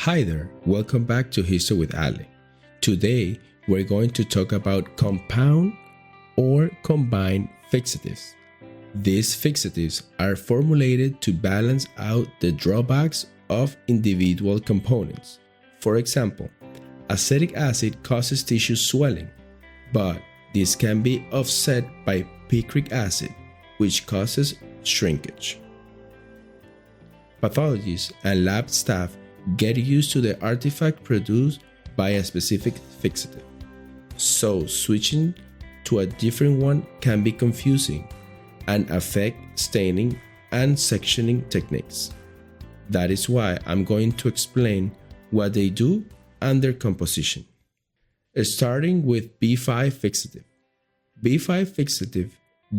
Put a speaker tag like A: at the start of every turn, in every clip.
A: Hi there, welcome back to History with Hladik. Today, we're going to talk about compound or combined fixatives. These fixatives are formulated to balance out the drawbacks of individual components. For example, acetic acid causes tissue swelling, but this can be offset by picric acid, which causes shrinkage. Pathologists and lab staff get used to the artifact produced by a specific fixative, so switching to a different one can be confusing and affect staining and sectioning techniques. That is why I'm going to explain what they do and their composition. Starting with B5 fixative. B5 fixative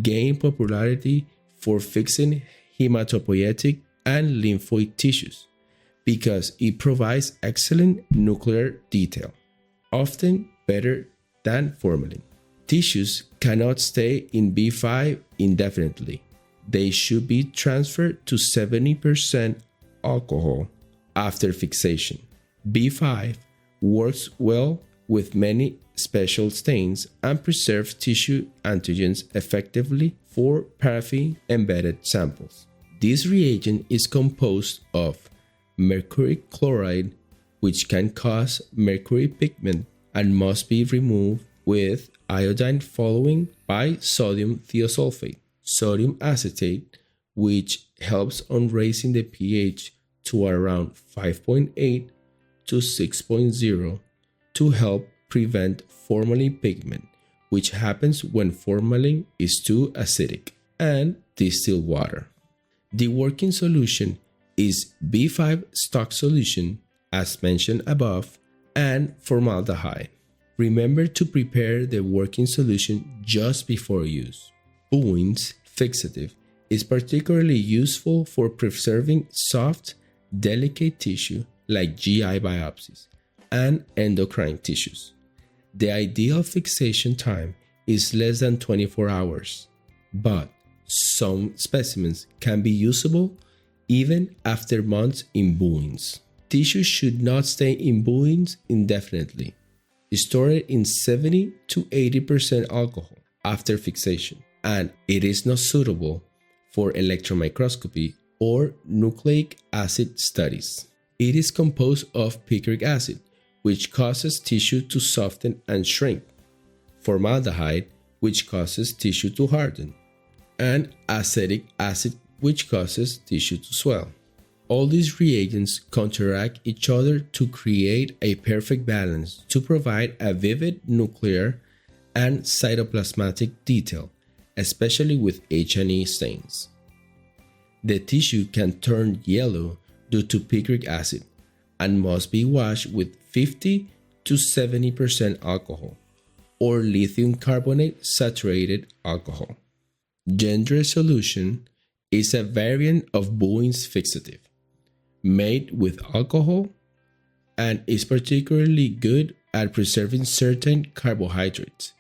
A: gained popularity for fixing hematopoietic and lymphoid tissues because it provides excellent nuclear detail, often better than formalin. Tissues cannot stay in B5 indefinitely. They should be transferred to 70% alcohol after fixation. B5 works well with many special stains and preserves tissue antigens effectively for paraffin-embedded samples. This reagent is composed of mercuric chloride, which can cause mercury pigment and must be removed with iodine followed by sodium thiosulfate, sodium acetate, which helps on raising the pH to around 5.8 to 6.0 to help prevent formalin pigment, which happens when formalin is too acidic, and distilled water. The working solution is B5 stock solution, as mentioned above, and formaldehyde. Remember to prepare the working solution just before use. Bowens fixative is particularly useful for preserving soft, delicate tissue like GI biopsies and endocrine tissues. The ideal fixation time is less than 24 hours, but some specimens can be usable even after months in Bowens. Tissue should not stay in Bowens indefinitely. Store it in 70 to 80% alcohol after fixation, and it is not suitable for electron microscopy or nucleic acid studies. It is composed of picric acid, which causes tissue to soften and shrink, formaldehyde, which causes tissue to harden, and acetic acid, which causes tissue to swell. All these reagents counteract each other to create a perfect balance to provide a vivid nuclear and cytoplasmatic detail, especially with H&E stains. The tissue can turn yellow due to picric acid and must be washed with 50 to 70% alcohol or lithium carbonate saturated alcohol. Gendre solution is a variant of Bowens fixative made with alcohol and is particularly good at preserving certain carbohydrates,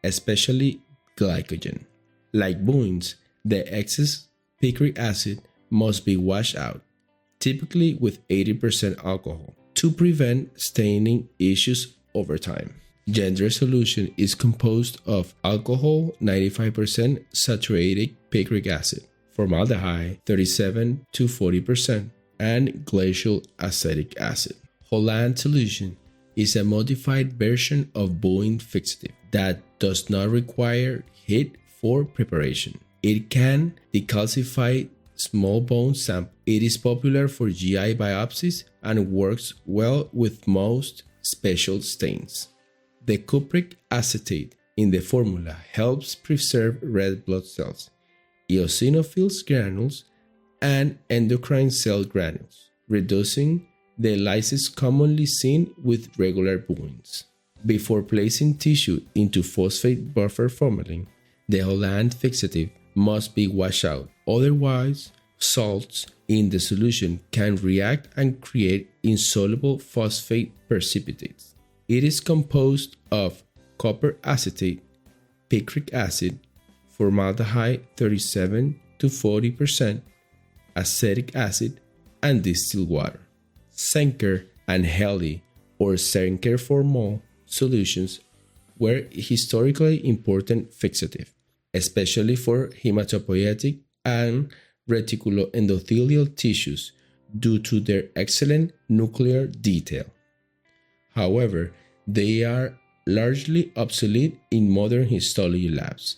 A: especially glycogen. Like Bowens, the excess picric acid must be washed out, typically with 80% alcohol, to prevent staining issues over time. Gendre solution is composed of alcohol 95% saturated picric acid, formaldehyde 37 to 40%, and glacial acetic acid. Holland solution is a modified version of Bowens fixative that does not require heat for preparation. It can decalcify small bone samples. It is popular for GI biopsies and works well with most special stains. The cupric acetate in the formula helps preserve red blood cells, eosinophils granules, and endocrine cell granules, reducing the lysis commonly seen with regular Bowens. Before placing tissue into phosphate buffer formalin, the Holland fixative must be washed out. Otherwise, salts in the solution can react and create insoluble phosphate precipitates. It is composed of copper acetate, picric acid, formaldehyde 37 to 40%, acetic acid, and distilled water. Senker and Heli or Senker formol solutions were historically important fixatives, especially for hematopoietic and reticuloendothelial tissues due to their excellent nuclear detail. However, they are largely obsolete in modern histology labs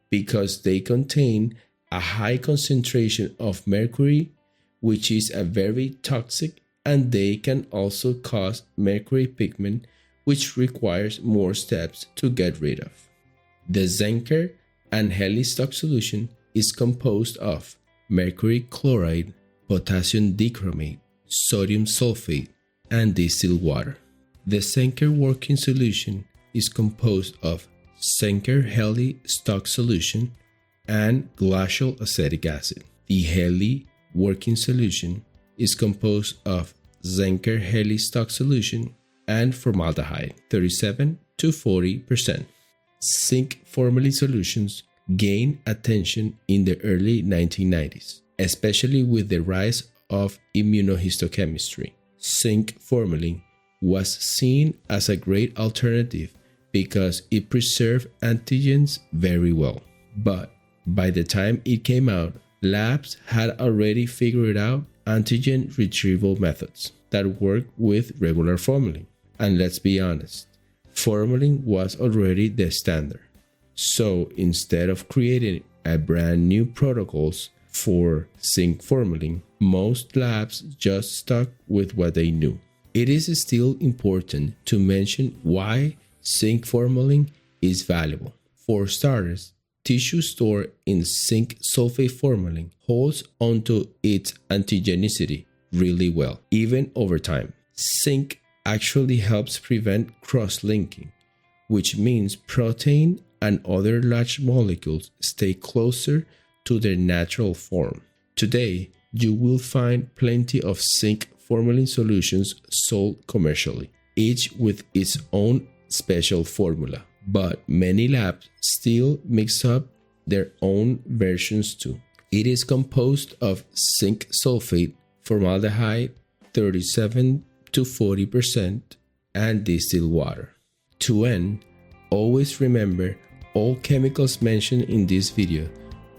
A: because they contain a high concentration of mercury, which is a very toxic, and they can also cause mercury pigment, which requires more steps to get rid of. The Zenker and Heli stock solution is composed of mercury chloride, potassium dichromate, sodium sulfate, and distilled water. The Zenker working solution is composed of Zenker Heli stock solution and glacial acetic acid. The Heli working solution is composed of Zenker Heli stock solution and formaldehyde, 37 to 40%. Zinc formalin solutions gained attention in the early 1990s, especially with the rise of immunohistochemistry. Zinc formalin was seen as a great alternative because it preserved antigens very well. But by the time it came out, labs had already figured out antigen retrieval methods that work with regular formalin. And let's be honest, formalin was already the standard. So instead of creating a brand new protocols for zinc formalin, most labs just stuck with what they knew. It is still important to mention why zinc formalin is valuable. For starters, tissue stored in zinc sulfate formalin holds onto its antigenicity really well, even over time. Zinc actually helps prevent cross-linking, which means protein and other large molecules stay closer to their natural form. Today, you will find plenty of zinc formalin solutions sold commercially, each with its own special formula. But many labs still mix up their own versions too. It is composed of zinc sulfate, formaldehyde, 37 to 40%, and distilled water. To end, always remember all chemicals mentioned in this video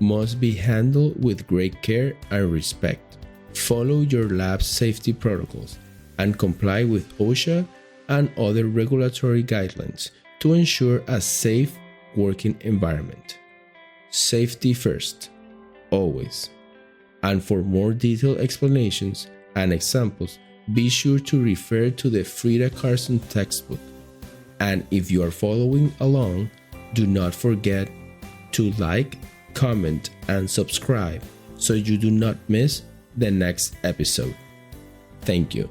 A: must be handled with great care and respect. Follow your lab's safety protocols and comply with OSHA and other regulatory guidelines to ensure a safe working environment. Safety first, always. And for more detailed explanations and examples, be sure to refer to the Frida Carson textbook. And if you are following along, do not forget to like, comment, and subscribe so you do not miss the next episode. Thank you.